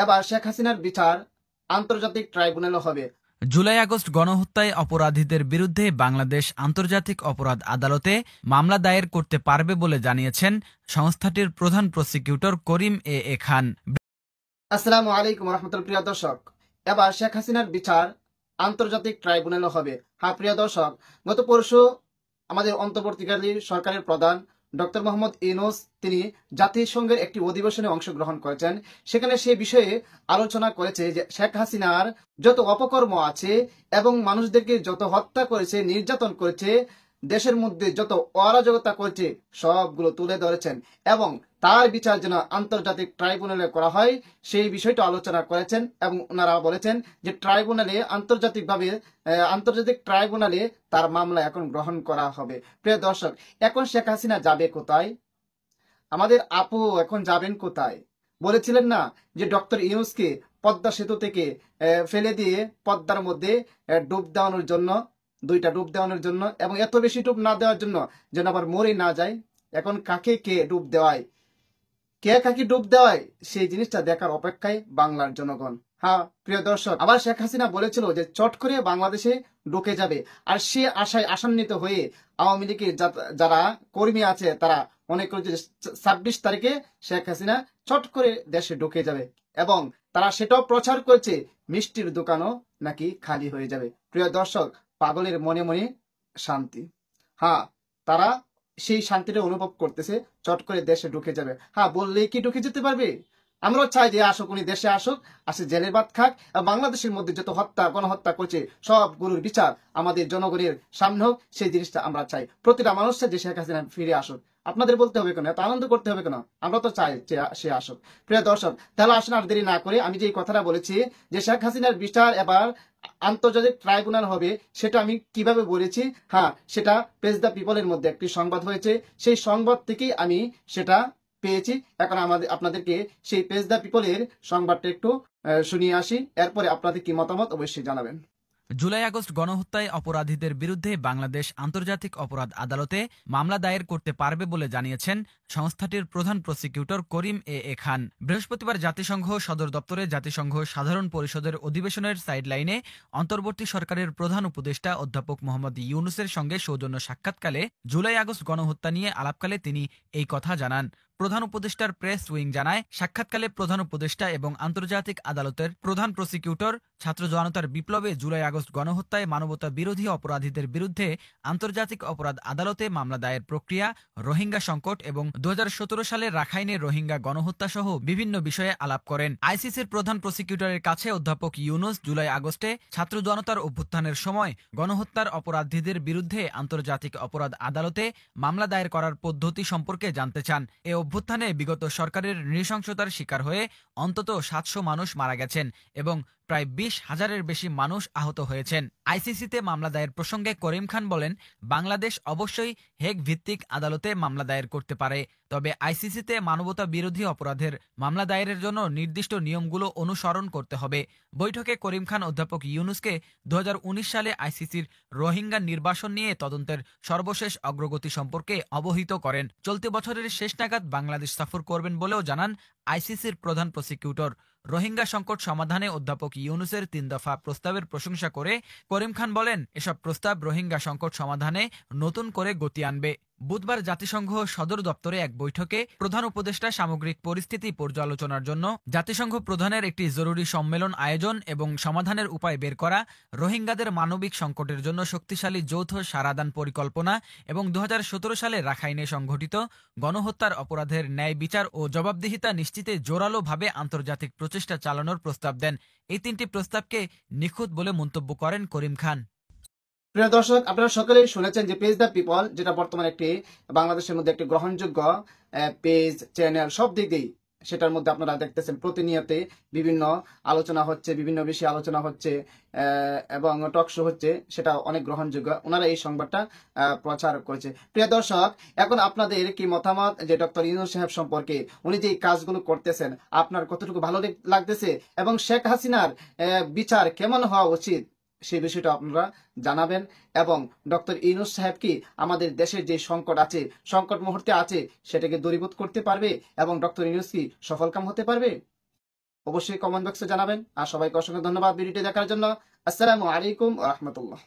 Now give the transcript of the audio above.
এবার শেখ হাসিনার বিচার আন্তর্জাতিক ট্রাইব্যুনালে হবে। জুলাই আগস্ট গণহত্যায় অপরাধীদের বিরুদ্ধে বাংলাদেশ আন্তর্জাতিক অপরাধ আদালতে মামলা দায়ের করতে পারবে বলে জানিয়েছেন সংস্থাটির প্রধান প্রসিকিউটর করিম এ খান। আসসালামু আলাইকুম রহমতুল্লাহ। প্রিয় দর্শক, এবার শেখ হাসিনার বিচার আন্তর্জাতিক ট্রাইব্যুনালে হবে। হ্যাঁ প্রিয় দর্শক, গত পরশু আমাদের অন্তর্বর্তীকালীন সরকারের প্রধান ডক্টর মোহাম্মদ ইউনূস তিনি জাতিসংঘের একটি অধিবেশনে অংশগ্রহণ করেছেন। সেখানে সে বিষয়ে আলোচনা করেছে যে শেখ হাসিনার যত অপকর্ম আছে এবং মানুষদেরকে যত হত্যা করেছে, নির্যাতন করেছে, দেশের মধ্যে যত অরাজকতা করেছে সবগুলো তুলে ধরেছেন এবং তার বিচার যেন আন্তর্জাতিক ট্রাইব্যুনালে করা হয় সেই বিষয়টা আলোচনা করেছেন এবং ওনারা বলেছেন যে আন্তর্জাতিক ট্রাইব্যুনালে তার মামলা এখন গ্রহণ করা হবে। প্রিয় দর্শক, এখন শেখ হাসিনা যাবে কোথায়? আমাদের আপু এখন যাবেন কোথায়? বলেছিলেন না যে ডক্টর ইউনূসকে পদ্মা সেতু থেকে ফেলে দিয়ে পদ্মার মধ্যে ডুব দেওয়ানোর জন্য, দুইটা ডুব দেওয়ানোর জন্য এবং এত বেশি ডুব না দেওয়ার জন্য যেন আবার মরে না যায়। এখন কাকে কে ডুব দেওয়ায়, কে কাকে ডুব দেওয়ায়, সেই জিনিসটা দেখার অপেক্ষায় বাংলার জনগণ। হ্যাঁ প্রিয় দর্শক, আবার শেখ হাসিনা বলেছিল যে চট করে বাংলাদেশে ঢুকে যাবে, আর সে আশায় আশান্বিত হয়ে আওয়ামী লীগের যারা কর্মী আছে তারা মনে করে যে 26 তারিখে শেখ হাসিনা চট করে দেশে ঢুকে যাবে এবং তারা সেটাও প্রচার করছে মিষ্টির দোকানও নাকি খালি হয়ে যাবে। প্রিয় দর্শক, পাগলের মনে মনে শান্তি। হ্যাঁ, তারা সেই শান্তিটা অনুভব করতেছে, চট করে দেশে ঢুকে যাবে। হ্যাঁ, বললেই কি ঢুকে যেতে পারবে? আমরাও চাই যে আসুক, উনি দেশে আসুক, আসে জেলের ভাত খাক। বাংলাদেশের মধ্যে যত হত্যা গণহত্যা করছে সবগুলোর বিচার আমাদের জনগণের সামনে হোক, সেই জিনিসটা আমরা চাই। প্রতিটা মানুষ চাই যে শেখ হাসিনা ফিরে আসুক। আপনাদের বলতে হবে কেন, এত আনন্দ করতে হবে কেন? আমরা তো চাই যে সে আসুক। প্রিয় দর্শক, তাহলে আসুন আর দেরি না করে আমি যে কথাটা বলেছি যে শেখ হাসিনার বিচার এবার আন্তর্জাতিক ট্রাইব্যুনাল হবে, সেটা আমি কিভাবে বলেছি? হ্যাঁ, সেটা পেজ দ্য পিপলের মধ্যে একটি সংবাদ হয়েছে, সেই সংবাদ থেকেই আমি সেটা পেয়েছি। এখন আপনাদেরকে সেই পেজ দ্য পিপলের সংবাদটা একটু শুনিয়ে আসি, এরপরে আপনাদের কি মতামত অবশ্যই জানাবেন। জুলাই আগস্ট গণহত্যায় অপরাধীদের বিরুদ্ধে বাংলাদেশ আন্তর্জাতিক অপরাধ আদালতে মামলা দায়ের করতে পারবে বলে জানিয়েছেন সংস্থাটির প্রধান প্রসিকিউটর করিম এ খান। বৃহস্পতিবার জাতিসংঘ সদর দপ্তরে জাতিসংঘ সাধারণ পরিষদের অধিবেশনের সাইডলাইনে অন্তর্বর্তী সরকারের প্রধান উপদেষ্টা অধ্যাপক মোহাম্মদ ইউনূসের সঙ্গে সৌজন্য সাক্ষাৎকালে জুলাই আগস্ট গণহত্যা নিয়ে আলাপকালে তিনি এই কথা জানান। প্রধান উপদেষ্টার প্রেস উইং জানায়, সাক্ষাৎকালে প্রধান উপদেষ্টা এবং আন্তর্জাতিক আদালতের প্রধান প্রসিকিউটর ছাত্র জনতার বিপ্লবে জুলাই আগস্ট গণহত্যায় মানবতা বিরোধী অপরাধীদের বিরুদ্ধে আন্তর্জাতিক অপরাধ আদালতে মামলা দায়ের প্রক্রিয়া, রোহিঙ্গা সংকট এবং 2017 সালে রাখাইনে রোহিঙ্গা গণহত্যা সহ বিভিন্ন বিষয়ে আলাপ করেন। আইসিসির প্রধান প্রসিকিউটরের কাছে অধ্যাপক ইউনূস জুলাই আগস্টে ছাত্র জনতার অভ্যুত্থানের সময় গণহত্যার অপরাধীদের বিরুদ্ধে আন্তর্জাতিক অপরাধ আদালতে মামলা দায়ের করার পদ্ধতি সম্পর্কে জানতে চান। এ অভ্যুত্থানে বিগত সরকারের নৃশংসতার শিকার হয়ে অন্তত 700 মানুষ মারা গেছেন এবং প্রায় 20,000-এর বেশি মানুষ আহত হয়েছেন। আইসিসিতে মামলা দায়ের প্রসঙ্গে করিম খান বলেন, বাংলাদেশ অবশ্যই হেগ ভিত্তিক আদালতে মামলা দায়ের করতে পারে, তবে আইসিসিতে মানবতা বিরোধী অপরাধের মামলা দায়েরের জন্য নির্দিষ্ট নিয়মগুলো অনুসরণ করতে হবে। বৈঠকে করিম খান অধ্যাপক ইউনূসকে 2019 সালে আইসিসির রোহিঙ্গা নির্বাসন নিয়ে তদন্তের সর্বশেষ অগ্রগতি সম্পর্কে অবহিত করেন। চলতি বছরের শেষ নাগাদ বাংলাদেশ সফর করবেন বলেও জানান আইসিসির প্রধান প্রসিকিউটর। রোহিঙ্গা সংকট সমাধানে অধ্যাপক ইউনূসের 3 দফা প্রস্তাবের প্রশংসা করে করিম খান বলেন, এসব প্রস্তাব রোহিঙ্গা সংকট সমাধানে নতুন করে গতি আনবে। বুধবার জাতিসংঘ সদর দপ্তরে এক বৈঠকে প্রধান উপদেষ্টা সামগ্রিক পরিস্থিতি পর্যালোচনার জন্য জাতিসংঘ প্রধানের একটি জরুরি সম্মেলন আয়োজন এবং সমাধানের উপায় বের করা, রোহিঙ্গাদের মানবিক সংকটের জন্য শক্তিশালী যৌথ সারাদান পরিকল্পনা এবং 2017 সালে রাখাইনে সংঘটিত গণহত্যার অপরাধের ন্যায় বিচার ও জবাবদিহিতা নিশ্চিতে জোরালোভাবে আন্তর্জাতিক প্রচেষ্টা চালানোর প্রস্তাব দেন। এই 3টি প্রস্তাবকে নিখুঁত বলে মন্তব্য করেন করিম খান। প্রিয় দর্শক, আপনারা সকলেই শুনেছেন যে পেজ দ্য পিপল যেটা বর্তমানে একটি বাংলাদেশের মধ্যে একটি গ্রহণযোগ্য পেজ, চ্যানেল, সব দিক দিয়েই সেটার মধ্যে আপনারা দেখতেছেন প্রতিনিয়ত বিভিন্ন আলোচনা হচ্ছে, বিভিন্ন বিষয়ে আলোচনা হচ্ছে এবং টক শো হচ্ছে, সেটা অনেক গ্রহণযোগ্য। ওনারা এই সংবাদটা প্রচার করেছে। প্রিয় দর্শক, এখন আপনাদের কি মতামত যে ডক্টর ইউনূস সাহেব সম্পর্কে, উনি যে কাজগুলো করতেছেন আপনার কতটুকু ভালো লাগতেছে এবং শেখ হাসিনার বিচার কেমন হওয়া উচিত সেই বিষয়টা আপনারা জানাবেন এবং ডক্টর ইউনূস সাহেব কি আমাদের দেশের যে সংকট আছে, সংকট মুহূর্তে আছে, সেটাকে দূরীভূত করতে পারবে এবং ডক্টর ইউনূস কি সফলকাম হতে পারবে? অবশ্যই কমেন্ট বক্সে জানাবেন। আর সবাইকে অসংখ্য ধন্যবাদ ভিডিওটি দেখার জন্য। আসসালামু আলাইকুম ওয়া রাহমাতুল্লাহ।